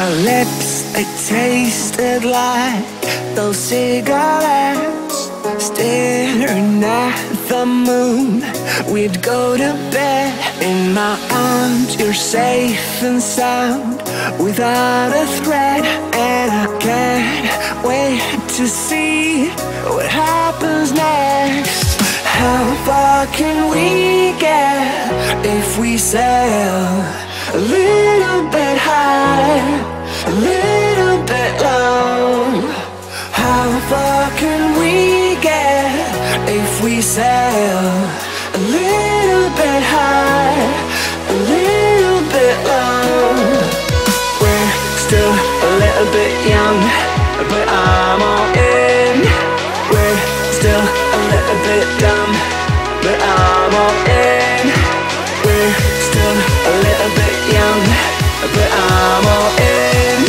Our lips, they tasted like those cigarettes. Staring at the moon, we'd go to bed. In my arms, you're safe and sound, without a threat. And I can't wait to see what happens next. How far can we get if we sail a little bit high, a little bit low? How far can we get if we sail a little bit high, a little bit low? We're still a little bit young, but I'm all in. We're still a little bit dumb, but I'm all in. We're still a little bit young, but I'm all in.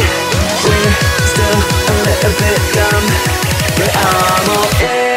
We're still a little bit dumb, but I'm all in.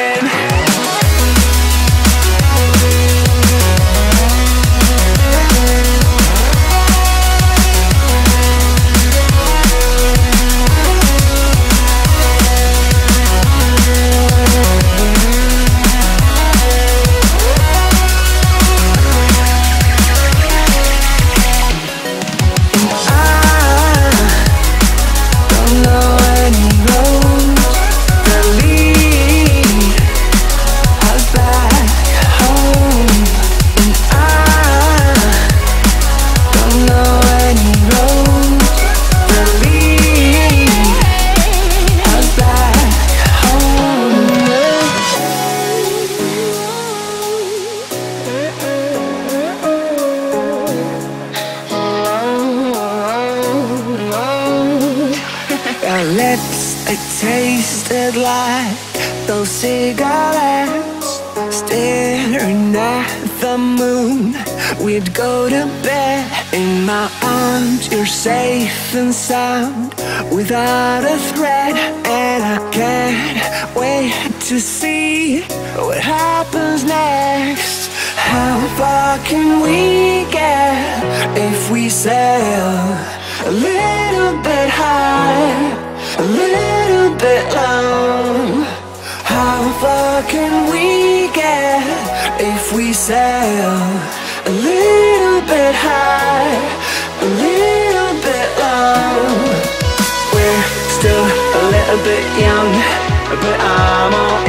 Our lips, they tasted like those cigarettes. Staring at the moon, we'd go to bed. In my arms, you're safe and sound, without a threat. And I can't wait to see what happens next. How far can we get if we sail a little bit high, a little bit low? How far can we get if we sail a little bit high, a little bit low? We're still a little bit young, but I'm all